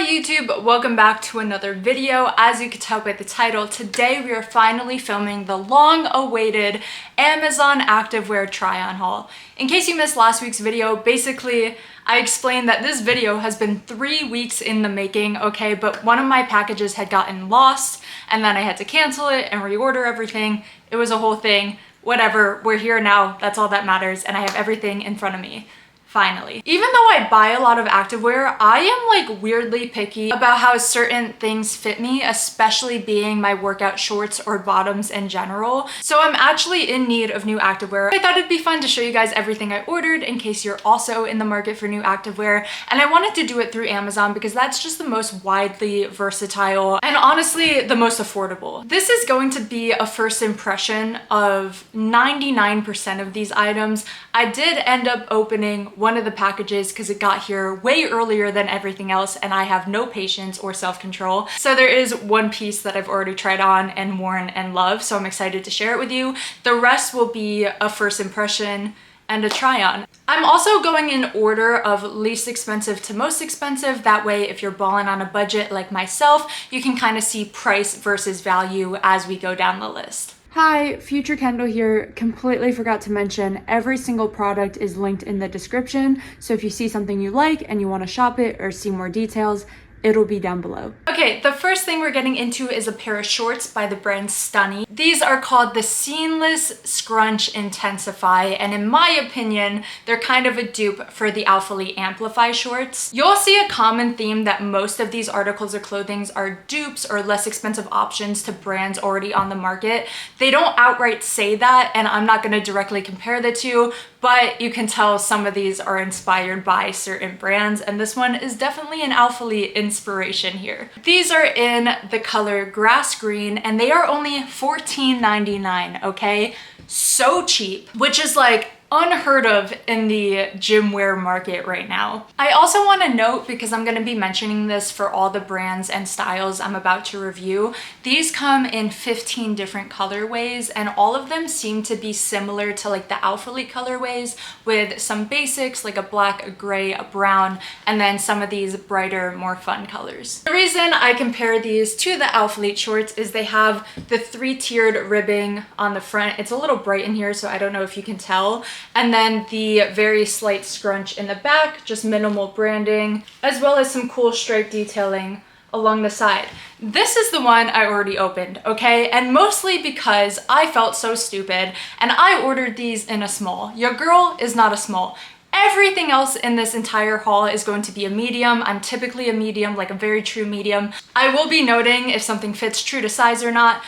YouTube, welcome back to another video. As you can tell by the title, today we are finally filming the long-awaited Amazon activewear try-on haul. In case you missed last week's video, basically I explained that this video has been 3 weeks in the making, okay, but one of my packages had gotten lost and then I had to cancel it and reorder everything. It was a whole thing. Whatever, we're here now, that's all that matters, and I have everything in front of me. Finally. Even though I buy a lot of activewear, I am like weirdly picky about how certain things fit me, especially being my workout shorts or bottoms in general. So I'm actually in need of new activewear. I thought it'd be fun to show you guys everything I ordered in case you're also in the market for new activewear. And I wanted to do it through Amazon because that's just the most widely versatile and honestly the most affordable. This is going to be a first impression of 99% of these items. I did end up opening one of the packages because it got here way earlier than everything else and I have no patience or self-control. So there is one piece that I've already tried on and worn and love, so I'm excited to share it with you. The rest will be a first impression and a try on. I'm also going in order of least expensive to most expensive. That way, if you're balling on a budget like myself, you can kind of see price versus value as we go down the list. Hi, Future Kendall here. Completely forgot to mention every single product is linked in the description. So if you see something you like and you want to shop it or see more details, it'll be down below. Okay, the first thing we're getting into is a pair of shorts by the brand Stunny. These are called the Seamless Scrunch Intensify, and in my opinion, they're kind of a dupe for the Alphalete Amplify shorts. You'll see a common theme that most of these articles of clothing are dupes or less expensive options to brands already on the market. They don't outright say that, and I'm not gonna directly compare the two, but you can tell some of these are inspired by certain brands, and this one is definitely an Alphalete inspiration here. These are in the color grass green, and they are only $14.99, okay? So cheap, which is like unheard of in the gym wear market right now. I also want to note, because I'm going to be mentioning this for all the brands and styles I'm about to review, these come in 15 different colorways and all of them seem to be similar to like the Alphalete colorways, with some basics like a black, a gray, a brown, and then some of these brighter, more fun colors. The reason I compare these to the Alphalete shorts is they have the 3-tiered ribbing on the front. It's a little bright in here, so I don't know if you can tell. And then the very slight scrunch in the back, just minimal branding, as well as some cool stripe detailing along the side. This is the one I already opened, okay? And mostly because I felt so stupid and I ordered these in a small. Your girl is not a small. Everything else in this entire haul is going to be a medium. I'm typically a medium, like a very true medium. I will be noting if something fits true to size or not.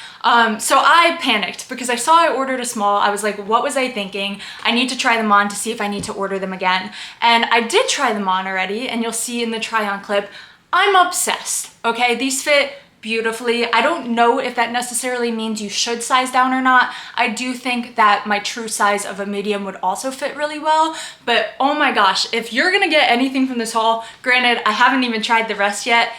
So I panicked because I saw I ordered a small. I was like, what was I thinking? I need to try them on to see if I need to order them again. And I did try them on already, and you'll see in the try on clip, I'm obsessed, okay? These fit beautifully. I don't know if that necessarily means you should size down or not. I do think that my true size of a medium would also fit really well, but oh my gosh, if you're gonna get anything from this haul, granted, I haven't even tried the rest yet,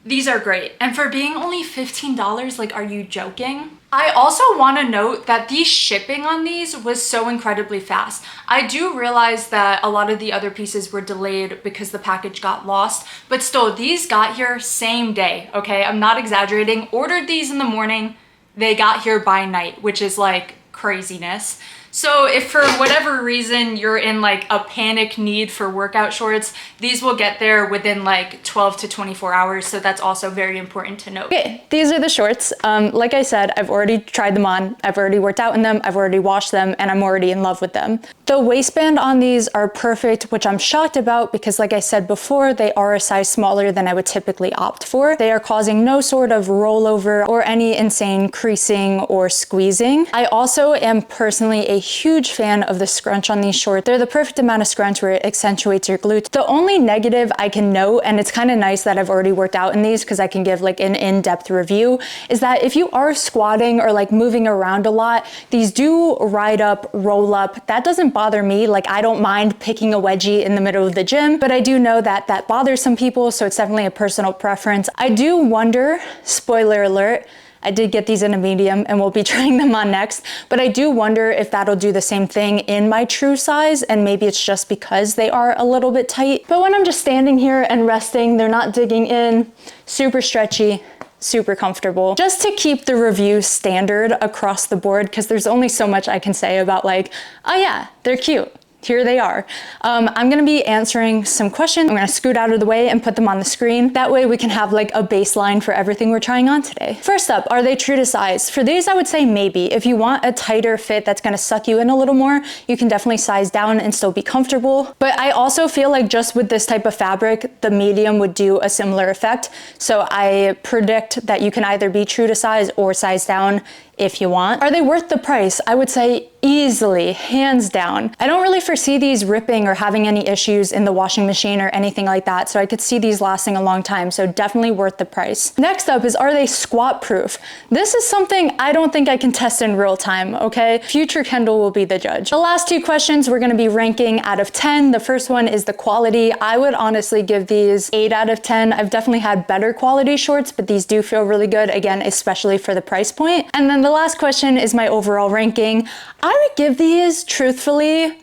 these are great. And for being only $15, like, are you joking? I also want to note that the shipping on these was so incredibly fast. I do realize that a lot of the other pieces were delayed because the package got lost, but still, these got here same day, okay? I'm not exaggerating. Ordered these in the morning, they got here by night, which is like craziness. So if for whatever reason you're in like a panic need for workout shorts, these will get there within like 12 to 24 hours. So that's also very important to note. Okay, these are the shorts. Like I said, I've already tried them on. I've already worked out in them. I've already washed them, and I'm already in love with them. The waistband on these are perfect, which I'm shocked about because like I said before, they are a size smaller than I would typically opt for. They are causing no sort of rollover or any insane creasing or squeezing. I also am personally a huge fan of the scrunch on these shorts. They're the perfect amount of scrunch where it accentuates your glutes. The only negative I can note, and it's kind of nice that I've already worked out in these because I can give like an in-depth review, is that if you are squatting or like moving around a lot, these do ride up, roll up. That doesn't bother me. Like, I don't mind picking a wedgie in the middle of the gym, but I do know that that bothers some people, so it's definitely a personal preference. I do wonder, spoiler alert, I did get these in a medium and we'll be trying them on next, but I do wonder if that'll do the same thing in my true size, and maybe it's just because they are a little bit tight. But when I'm just standing here and resting, they're not digging in, super stretchy, super comfortable. Just to keep the review standard across the board, because there's only so much I can say about like, oh yeah, they're cute. Here they are. I'm gonna be answering some questions. I'm gonna scoot out of the way and put them on the screen. That way we can have like a baseline for everything we're trying on today. First up, are they true to size? For these, I would say maybe. If you want a tighter fit that's gonna suck you in a little more, you can definitely size down and still be comfortable. But I also feel like just with this type of fabric, the medium would do a similar effect. So I predict that you can either be true to size or size down if you want. Are they worth the price? I would say easily, hands down. I don't really foresee these ripping or having any issues in the washing machine or anything like that, so I could see these lasting a long time, so definitely worth the price. Next up is, are they squat proof? This is something I don't think I can test in real time, okay? Future Kendall will be the judge. The last two questions we're gonna be ranking out of 10. The first one is the quality. I would honestly give these 8 out of 10. I've definitely had better quality shorts, but these do feel really good, again, especially for the price point. And then the last question is my overall ranking. I would give these, truthfully,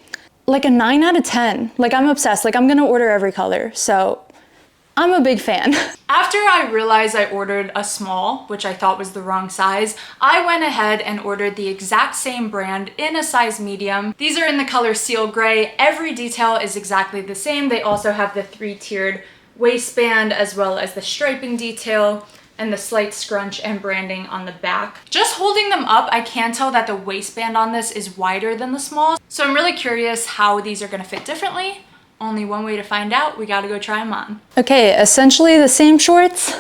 like a 9 out of 10. Like, I'm obsessed. Like, I'm gonna order every color, so I'm a big fan. After I realized I ordered a small, which I thought was the wrong size, I went ahead and ordered the exact same brand in a size medium. These are in the color Seal Gray. Every detail is exactly the same. They also have the 3-tiered waistband as well as the striping detail and the slight scrunch and branding on the back. Just holding them up, I can tell that the waistband on this is wider than the small. So I'm really curious how these are gonna fit differently. Only one way to find out. We gotta go try them on. Okay, essentially the same shorts,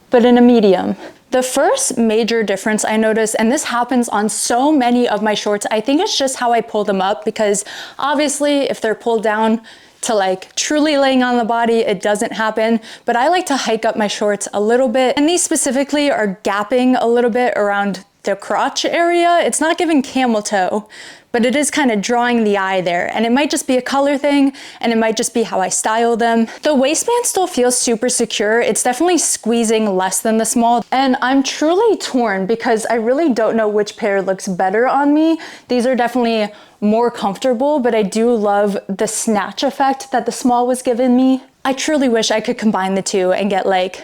but in a medium. The first major difference I noticed, and this happens on so many of my shorts, I think it's just how I pull them up, because obviously if they're pulled down to like truly laying on the body, it doesn't happen, but I like to hike up my shorts a little bit, and these specifically are gapping a little bit around the crotch area. It's not giving camel toe, but it is kind of drawing the eye there, and it might just be a color thing, and it might just be how I style them. The waistband still feels super secure. It's definitely squeezing less than the small, and I'm truly torn because I really don't know which pair looks better on me. These are definitely more comfortable, but I do love the snatch effect that the small was giving me. I truly wish I could combine the two and get like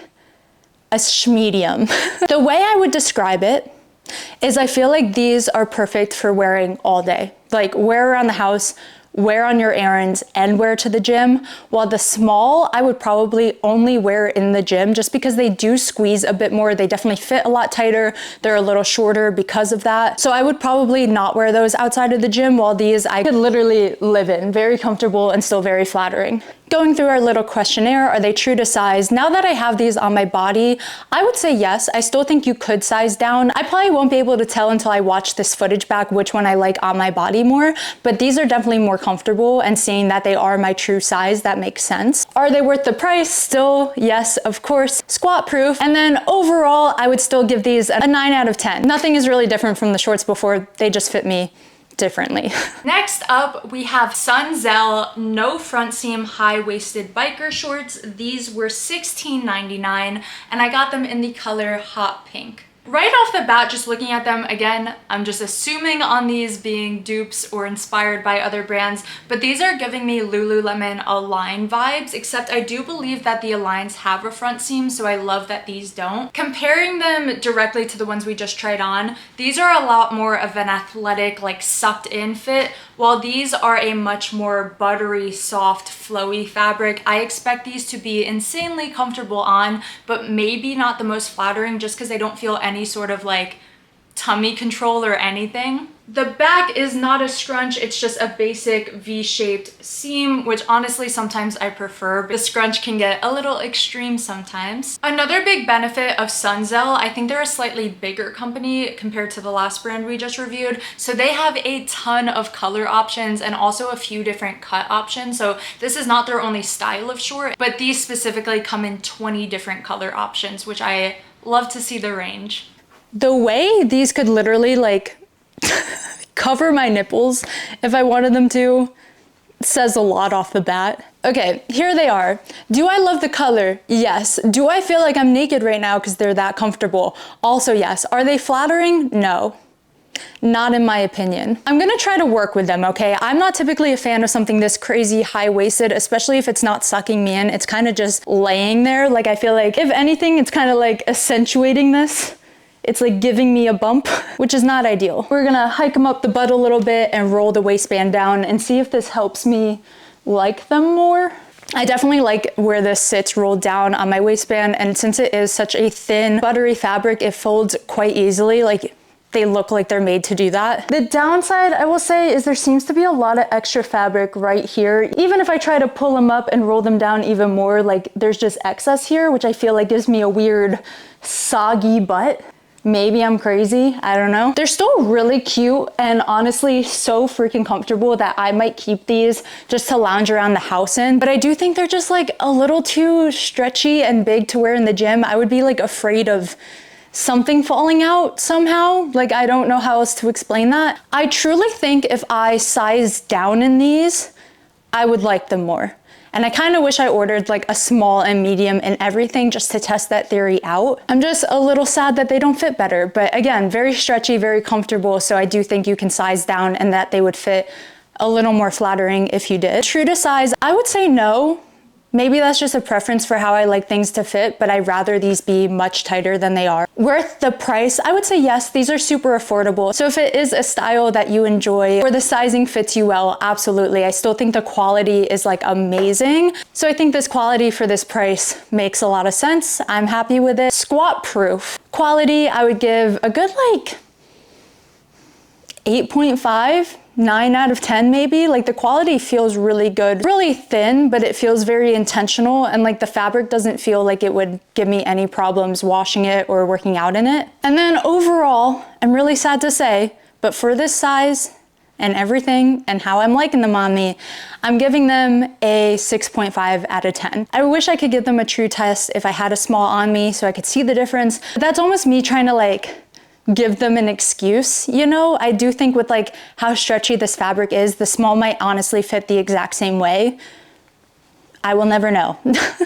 a schmedium. The way I would describe it is I feel like these are perfect for wearing all day. Like, wear around the house, wear on your errands, and wear to the gym. While the small, I would probably only wear in the gym just because they do squeeze a bit more. They definitely fit a lot tighter. They're a little shorter because of that. So I would probably not wear those outside of the gym, while these I could literally live in. Very comfortable and still very flattering. Going through our little questionnaire, are they true to size? Now that I have these on my body, I would say yes. I still think you could size down. I probably won't be able to tell until I watch this footage back which one I like on my body more, but these are definitely more comfortable, and seeing that they are my true size, that makes sense. Are they worth the price? Still, yes, of course. Squat proof. And then overall, I would still give these a 9 out of 10. Nothing is really different from the shorts before. They just fit me differently. Next up, we have Sunzel no front seam high-waisted biker shorts. These were $16.99, and I got them in the color hot pink. Right off the bat, just looking at them, again, I'm just assuming on these being dupes or inspired by other brands, but these are giving me Lululemon Align vibes, except I do believe that the Aligns have a front seam, so I love that these don't. Comparing them directly to the ones we just tried on, these are a lot more of an athletic, like sucked in fit, while these are a much more buttery, soft, flowy fabric. I expect these to be insanely comfortable on, but maybe not the most flattering just because they don't feel any sort of like tummy control or anything. The back is not a scrunch, it's just a basic V-shaped seam, which honestly sometimes I prefer, but the scrunch can get a little extreme sometimes. Another big benefit of Sunzel, I think they're a slightly bigger company compared to the last brand we just reviewed, so they have a ton of color options and also a few different cut options. So this is not their only style of short, but these specifically come in 20 different color options, which I love to see the range. The way these could literally like cover my nipples if I wanted them to, says a lot off the bat. Okay, here they are. Do I love the color? Yes. Do I feel like I'm naked right now because they're that comfortable? Also yes. Are they flattering? No. Not in my opinion. I'm gonna try to work with them, okay? I'm not typically a fan of something this crazy high-waisted, especially if it's not sucking me in. It's kind of just laying there. Like, I feel like, if anything, it's kind of like accentuating this. It's like giving me a bump, which is not ideal. We're gonna hike them up the butt a little bit and roll the waistband down and see if this helps me like them more. I definitely like where this sits rolled down on my waistband, and since it is such a thin, buttery fabric, it folds quite easily. Like, they look like they're made to do that. The downside, I will say, is there seems to be a lot of extra fabric right here. Even if I try to pull them up and roll them down even more, like, there's just excess here, which I feel like gives me a weird soggy butt. Maybe I'm crazy, I don't know. They're still really cute and honestly so freaking comfortable that I might keep these just to lounge around the house in. But I do think they're just like a little too stretchy and big to wear in the gym. I would be like afraid of something falling out somehow. Like, I don't know how else to explain that. I truly think if I sized down in these, I would like them more. And I kind of wish I ordered like a small and medium and everything just to test that theory out. I'm just a little sad that they don't fit better. But again, very stretchy, very comfortable. So I do think you can size down and that they would fit a little more flattering if you did. True to size, I would say no. Maybe that's just a preference for how I like things to fit, but I'd rather these be much tighter than they are. Worth the price? I would say yes, these are super affordable. So if it is a style that you enjoy or the sizing fits you well, absolutely. I still think the quality is like amazing. So I think this quality for this price makes a lot of sense. I'm happy with it. Squat proof. Quality, I would give a good like 8.5. 9 out of 10 maybe. Like, the quality feels really good, really thin, but it feels very intentional, and like the fabric doesn't feel like it would give me any problems washing it or working out in it. And then overall, I'm really sad to say, but for this size and everything and how I'm liking them on me, I'm giving them a 6.5 out of 10. I wish I could give them a true test if I had a small on me so I could see the difference, but that's almost me trying to like give them an excuse, you know? I do think with like how stretchy this fabric is, the small might honestly fit the exact same way. I will never know.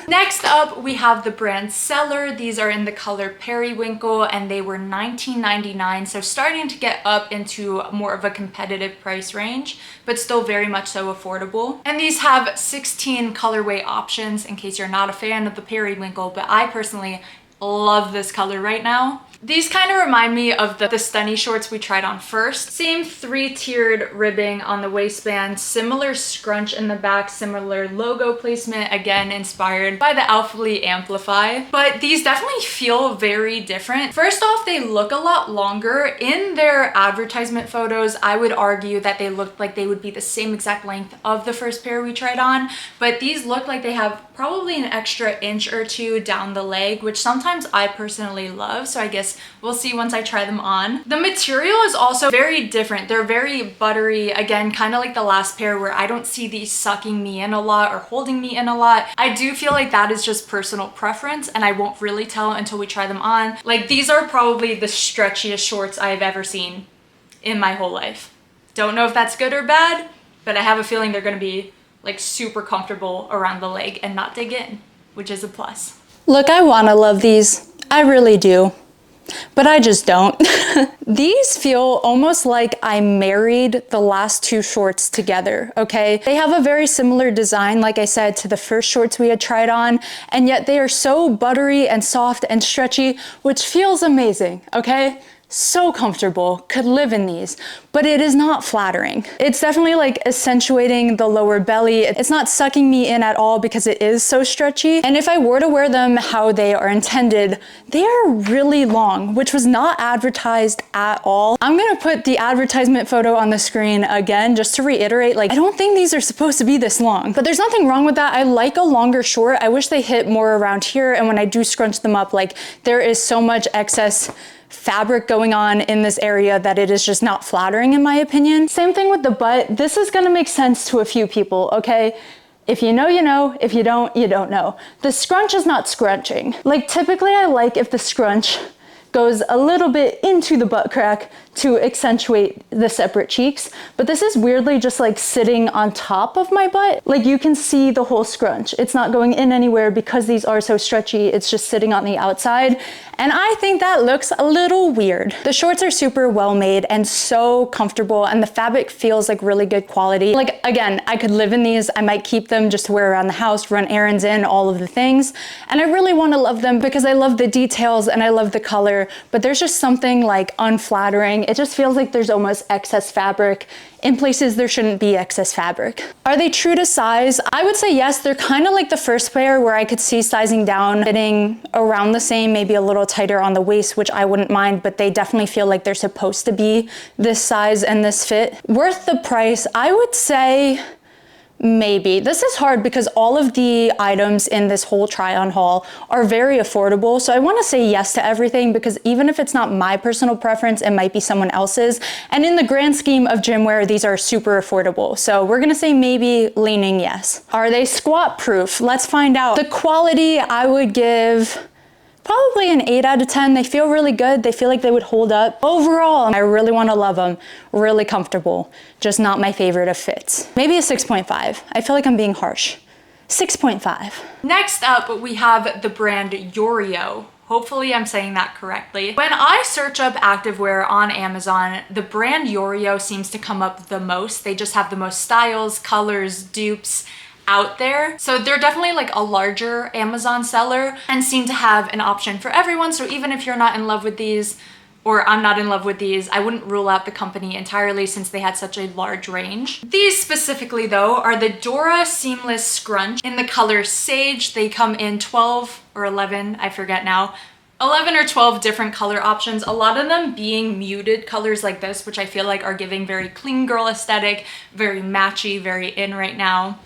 Next up, we have the brand Seller. These are in the color Periwinkle and they were $19.99. So starting to get up into more of a competitive price range, but still very much so affordable. And these have 16 colorway options in case you're not a fan of the Periwinkle, but I personally love this color right now. These kind of remind me of the Stunny shorts we tried on first. Same 3-tiered ribbing on the waistband, similar scrunch in the back, similar logo placement, again inspired by the Alphalete Amplify. But these definitely feel very different. First off, they look a lot longer. In their advertisement photos, I would argue that they looked like they would be the same exact length of the first pair we tried on, but these look like they have probably an extra inch or two down the leg, which sometimes I personally love, so I guess we'll see once I try them on. The material is also very different. They're very buttery, again, kind of like the last pair where I don't see these sucking me in a lot or holding me in a lot. I do feel like that is just personal preference and I won't really tell until we try them on. Like, these are probably the stretchiest shorts I've ever seen in my whole life. Don't know if that's good or bad, but I have a feeling they're gonna be like super comfortable around the leg and not dig in, which is a plus. Look, I wanna love these. I really do. But I just don't. These feel almost like I married the last two shorts together, okay? They have a very similar design, like I said, to the first shorts we had tried on, and yet they are so buttery and soft and stretchy, which feels amazing, okay? So comfortable, could live in these, but it is not flattering. It's definitely like accentuating the lower belly. It's not sucking me in at all because it is so stretchy. And if I were to wear them how they are intended, they are really long, which was not advertised at all. I'm gonna put the advertisement photo on the screen again, just to reiterate, like, I don't think these are supposed to be this long, but there's nothing wrong with that. I like a longer short. I wish they hit more around here. And when I do scrunch them up, like, there is so much excess fabric going on in this area that it is just not flattering in my opinion. Same thing with the butt. This is gonna make sense to a few people, okay? If you know, you know. If you don't, you don't know. The scrunch is not scrunching. Like, typically I like if the scrunch goes a little bit into the butt crack to accentuate the separate cheeks. But this is weirdly just like sitting on top of my butt. Like you can see the whole scrunch. It's not going in anywhere because these are so stretchy. It's just sitting on the outside. And I think that looks a little weird. The shorts are super well made and so comfortable, and the fabric feels like really good quality. Like again, I could live in these. I might keep them just to wear around the house, run errands in, all of the things. And I really want to love them because I love the details and I love the color, but there's just something like unflattering. It just feels like there's almost excess fabric in places there shouldn't be excess fabric. Are they true to size? I would say yes. They're kind of like the first pair where I could see sizing down, fitting around the same, maybe a little tighter on the waist, which I wouldn't mind, but they definitely feel like they're supposed to be this size and this fit. Worth the price? I would say maybe. This is hard because all of the items in this whole try on haul are very affordable. So I want to say yes to everything because even if it's not my personal preference, it might be someone else's. And in the grand scheme of gym wear, these are super affordable. So we're going to say maybe, leaning yes. Are they squat proof? Let's find out. The quality, I would give probably an 8 out of 10. They feel really good. They feel like they would hold up. Overall, I really want to love them. Really comfortable. Just not my favorite of fits. Maybe a 6.5. I feel like I'm being harsh. 6.5. Next up, we have the brand Yoro. Hopefully I'm saying that correctly. When I search up activewear on Amazon, the brand Yoro seems to come up the most. They just have the most styles, colors, dupes out there. So they're definitely like a larger Amazon seller and seem to have an option for everyone. So even if you're not in love with these, or I'm not in love with these, I wouldn't rule out the company entirely since they had such a large range. These specifically though are the Dora Seamless Scrunch in the color Sage. They come in 12 or 11, I forget now. 11 or 12 different color options, a lot of them being muted colors like this, which I feel like are giving very clean girl aesthetic, very matchy, very in right now.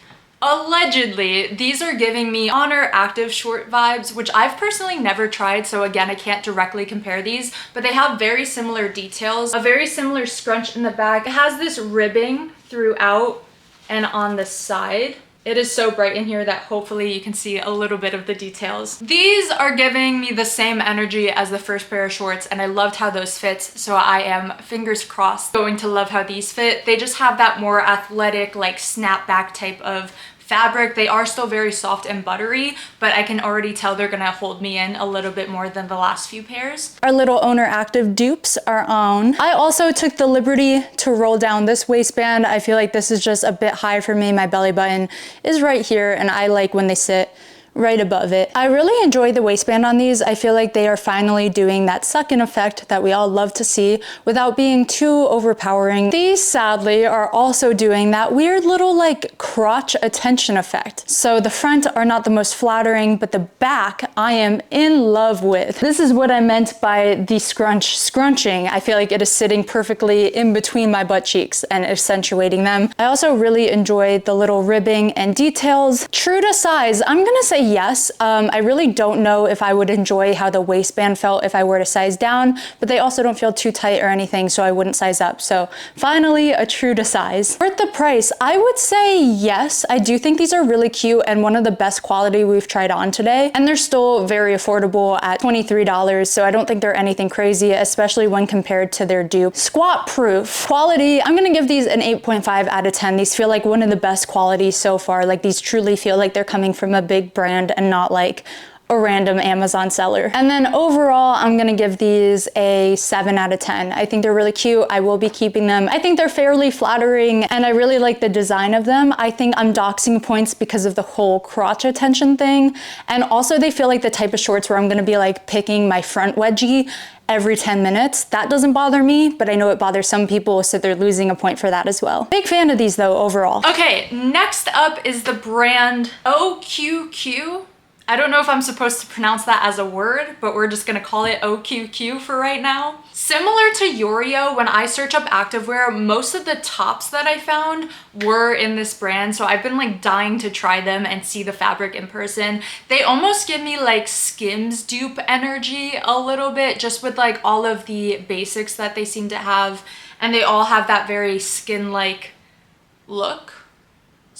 Allegedly, these are giving me Oner Active short vibes, which I've personally never tried, so again, I can't directly compare these, but they have very similar details, a very similar scrunch in the back. It has this ribbing throughout and on the side. It is so bright in here that hopefully you can see a little bit of the details. These are giving me the same energy as the first pair of shorts, and I loved how those fit, so I am, fingers crossed, going to love how these fit. They just have that more athletic, like snapback type of fabric. They are still very soft and buttery, but I can already tell they're gonna hold me in a little bit more than the last few pairs. Our little Oner Active dupes are on. I also took the liberty to roll down this waistband. I feel like this is just a bit high for me. My belly button is right here, and I like when they sit right above it. I really enjoy the waistband on these. I feel like they are finally doing that suck-in effect that we all love to see without being too overpowering. These sadly are also doing that weird little like crotch attention effect. So the front are not the most flattering, but the back I am in love with. This is what I meant by the scrunching. I feel like it is sitting perfectly in between my butt cheeks and accentuating them. I also really enjoy the little ribbing and details. True to size, I'm gonna say yes. I really don't know if I would enjoy how the waistband felt if I were to size down, but they also don't feel too tight or anything, so I wouldn't size up. So finally, a true to size. Worth the price, I would say yes. I do think these are really cute and one of the best quality we've tried on today, and they're still very affordable at $23, so I don't think they're anything crazy, especially when compared to their dupe. Squat proof. Quality, I'm gonna give these an 8.5 out of 10. These feel like one of the best qualities so far. Like these truly feel like they're coming from a big brand and not like a random Amazon seller. And then overall, I'm gonna give these a 7 out of 10. I think they're really cute. I will be keeping them. I think they're fairly flattering and I really like the design of them. I think I'm doxing points because of the whole crotch attention thing. And also they feel like the type of shorts where I'm gonna be like picking my front wedgie every 10 minutes. That doesn't bother me, but I know it bothers some people, so they're losing a point for that as well. Big fan of these though, overall. Okay, next up is the brand OQQ. I don't know if I'm supposed to pronounce that as a word, but we're just gonna call it OQQ for right now. Similar to Yoro, when I search up activewear, most of the tops that I found were in this brand, so I've been like dying to try them and see the fabric in person. They almost give me like Skims dupe energy a little bit, just with like all of the basics that they seem to have, and they all have that very skin-like look.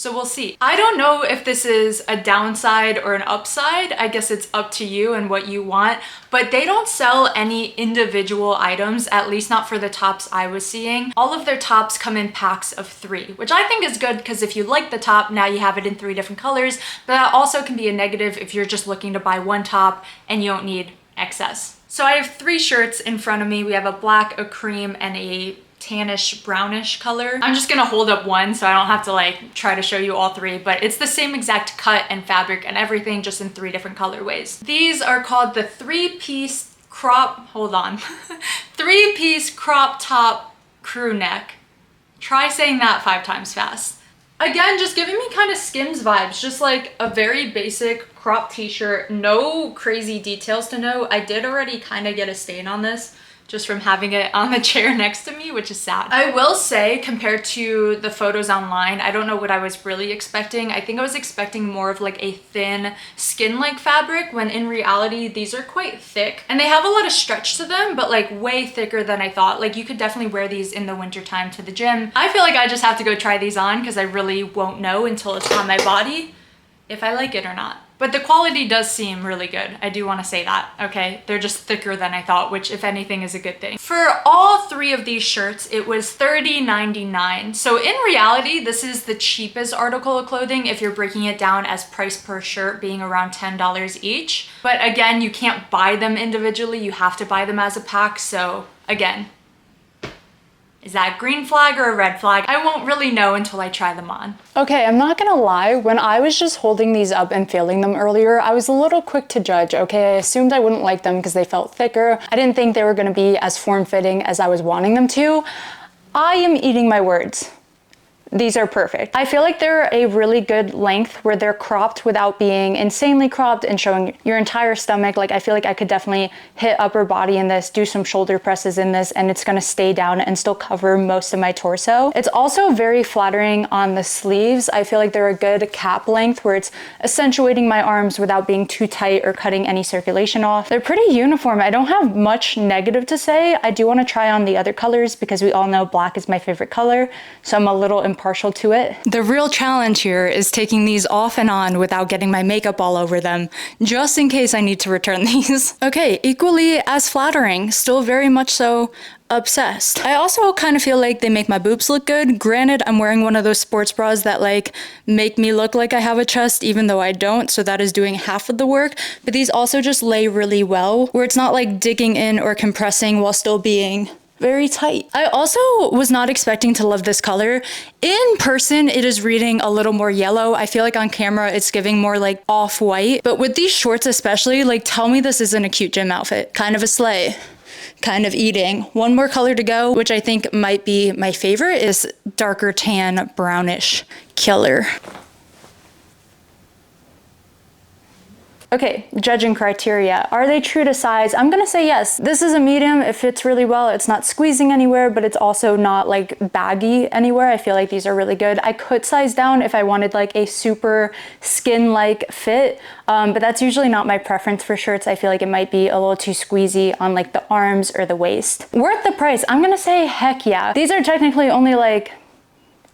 So we'll see. I don't know if this is a downside or an upside. I guess it's up to you and what you want, but they don't sell any individual items, at least not for the tops I was seeing. All of their tops come in packs of 3, which I think is good because if you like the top, now you have it in 3 different colors, but that also can be a negative if you're just looking to buy one top and you don't need excess. So I have 3 shirts in front of me. We have a black, a cream, and a tannish brownish color. I'm just gonna hold up one so I don't have to like try to show you all 3, but it's the same exact cut and fabric and everything, just in 3 different colorways. These are called the 3-piece crop, hold on, 3-piece crop top crew neck. Try saying that 5 times fast. Again, just giving me kind of Skims vibes, just like a very basic crop t-shirt, no crazy details to note. I did already kind of get a stain on this just from having it on the chair next to me, which is sad. I will say, compared to the photos online, I don't know what I was really expecting. I think I was expecting more of like a thin skin-like fabric, when in reality, these are quite thick. And they have a lot of stretch to them, but like way thicker than I thought. Like you could definitely wear these in the wintertime to the gym. I feel like I just have to go try these on because I really won't know until it's on my body if I like it or not. But the quality does seem really good. I do want to say that, okay? They're just thicker than I thought, which if anything is a good thing. For all 3 of these shirts, it was $30.99. So in reality, this is the cheapest article of clothing if you're breaking it down as price per shirt being around $10 each. But again, you can't buy them individually. You have to buy them as a pack. So again, is that a green flag or a red flag? I won't really know until I try them on. Okay, I'm not gonna lie, when I was just holding these up and feeling them earlier, I was a little quick to judge, okay? I assumed I wouldn't like them because they felt thicker. I didn't think they were gonna be as form-fitting as I was wanting them to. I am eating my words. These are perfect. I feel like they're a really good length where they're cropped without being insanely cropped and showing your entire stomach. Like I feel like I could definitely hit upper body in this, do some shoulder presses in this, and it's gonna stay down and still cover most of my torso. It's also very flattering on the sleeves. I feel like they're a good cap length where it's accentuating my arms without being too tight or cutting any circulation off. They're pretty uniform. I don't have much negative to say. I do wanna try on the other colors because we all know black is my favorite color, so I'm a little partial to it. The real challenge here is taking these off and on without getting my makeup all over them, just in case I need to return these. Okay, equally as flattering, still very much so obsessed. I also kind of feel like they make my boobs look good. Granted, I'm wearing one of those sports bras that like make me look like I have a chest even though I don't, so that is doing half of the work, but these also just lay really well, where it's not like digging in or compressing while still being very tight. I also was not expecting to love this color. In person, it is reading a little more yellow. I feel like on camera, it's giving more like off-white. But with these shorts especially, like tell me this isn't a cute gym outfit. Kind of a sleigh. Kind of eating. One more color to go, which I think might be my favorite, is darker tan brownish killer. Okay, judging criteria. Are they true to size? I'm gonna say yes. This is a medium. It fits really well. It's not squeezing anywhere, but it's also not like baggy anywhere. I feel like these are really good. I could size down if I wanted like a super skin-like fit, but that's usually not my preference for shirts. I feel like it might be a little too squeezy on like the arms or the waist. Worth the price? I'm gonna say heck yeah. These are technically only like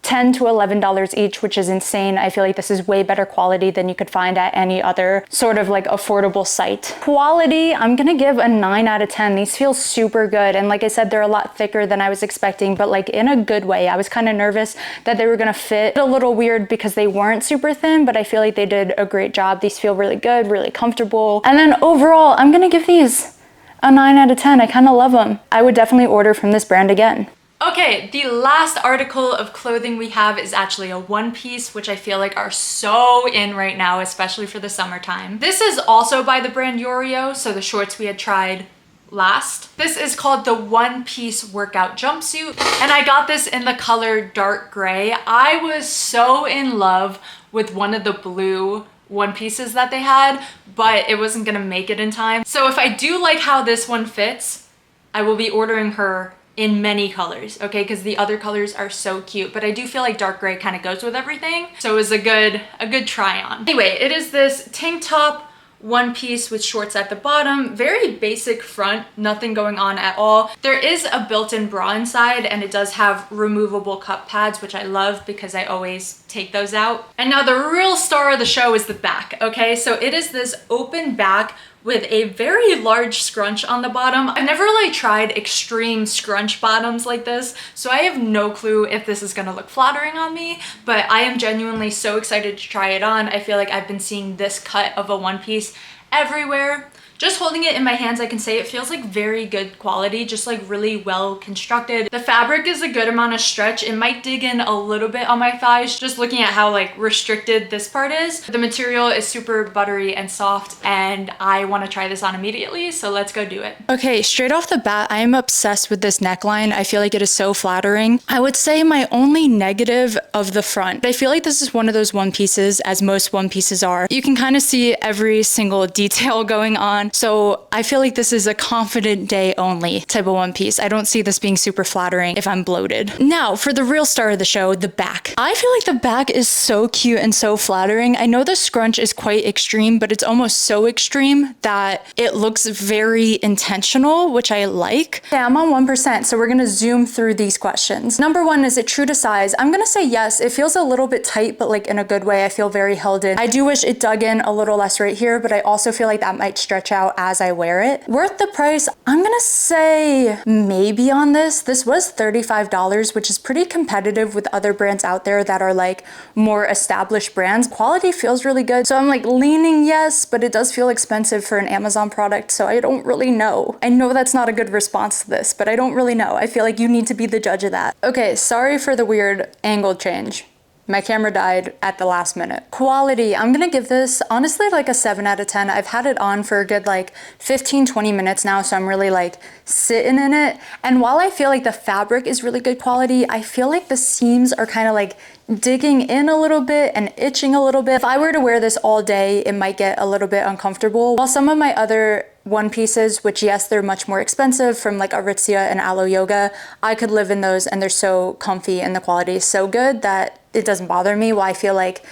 $10 to $11 each, which is insane. I feel like this is way better quality than you could find at any other sort of like affordable site. Quality, I'm gonna give a 9 out of 10. These feel super good. And like I said, they're a lot thicker than I was expecting, but like in a good way. I was kind of nervous that they were gonna fit a little weird because they weren't super thin, but I feel like they did a great job. These feel really good, really comfortable. And then overall, I'm gonna give these a 9 out of 10. I kind of love them. I would definitely order from this brand again. Okay, the last article of clothing we have is actually a one piece, which I feel like are so in right now, especially for the summertime. This is also by the brand Yoro, so the shorts we had tried last. This is called the one piece workout jumpsuit, and I got this in the color dark gray. I was so in love with one of the blue one pieces that they had, but it wasn't gonna make it in time. So if I do like how this one fits, I will be ordering her in many colors, okay? Because the other colors are so cute, but I do feel like dark gray kind of goes with everything. So it was a good try on. Anyway, it is this tank top one piece with shorts at the bottom, very basic front, nothing going on at all. There is a built-in bra inside and it does have removable cup pads, which I love because I always take those out. And now the real star of the show is the back, okay? So it is this open back with a very large scrunch on the bottom. I've never really tried extreme scrunch bottoms like this, so I have no clue if this is gonna look flattering on me, but I am genuinely so excited to try it on. I feel like I've been seeing this cut of a one piece everywhere. Just holding it in my hands, I can say it feels like very good quality, just like really well constructed. The fabric is a good amount of stretch. It might dig in a little bit on my thighs, just looking at how like restricted this part is. The material is super buttery and soft, and I want to try this on immediately, so let's go do it. Okay, straight off the bat, I am obsessed with this neckline. I feel like it is so flattering. I would say my only negative of the front, I feel like this is one of those one pieces, as most one pieces are. You can kind of see every single detail going on. So I feel like this is a confident day only type of one piece. I don't see this being super flattering if I'm bloated. Now for the real star of the show, the back. I feel like the back is so cute and so flattering. I know the scrunch is quite extreme, but it's almost so extreme that it looks very intentional, which I like. Okay, I'm on 1%, so we're gonna zoom through these questions. Number one, is it true to size? I'm gonna say yes. It feels a little bit tight, but like in a good way. I feel very held in. I do wish it dug in a little less right here, but I also feel like that might stretch out as I wear it. Worth the price? I'm gonna say maybe on this. This was $35, which is pretty competitive with other brands out there that are like more established brands. Quality feels really good. So I'm like leaning yes, but it does feel expensive for an Amazon product, so I don't really know. I know that's not a good response to this, but I don't really know. I feel like you need to be the judge of that. Okay, sorry for the weird angle change. My camera died at the last minute. Quality, I'm gonna give this honestly like a 7 out of 10. I've had it on for a good like 15-20 minutes now, so I'm really like sitting in it. And while I feel like the fabric is really good quality, I feel like the seams are kind of like digging in a little bit and itching a little bit. If I were to wear this all day, it might get a little bit uncomfortable. While some of my other one pieces, which yes, they're much more expensive from like Aritzia and Alo Yoga, I could live in those and they're so comfy and the quality is so good that it doesn't bother me. While I feel like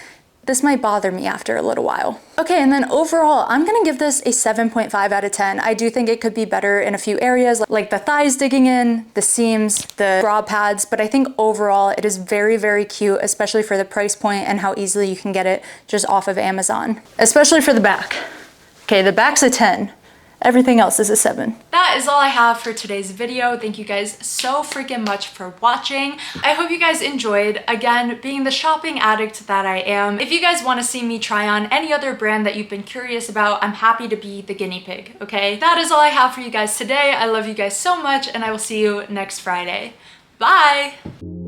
this might bother me after a little while. Okay, and then overall, I'm gonna give this a 7.5 out of 10. I do think it could be better in a few areas, like the thighs digging in, the seams, the bra pads, but I think overall it is very, very cute, especially for the price point and how easily you can get it just off of Amazon. Especially for the back. Okay, the back's a 10. Everything else is a 7. That is all I have for today's video. Thank you guys so freaking much for watching. I hope you guys enjoyed. Again, being the shopping addict that I am, if you guys want to see me try on any other brand that you've been curious about, I'm happy to be the guinea pig, okay? That is all I have for you guys today. I love you guys so much, and I will see you next Friday. Bye!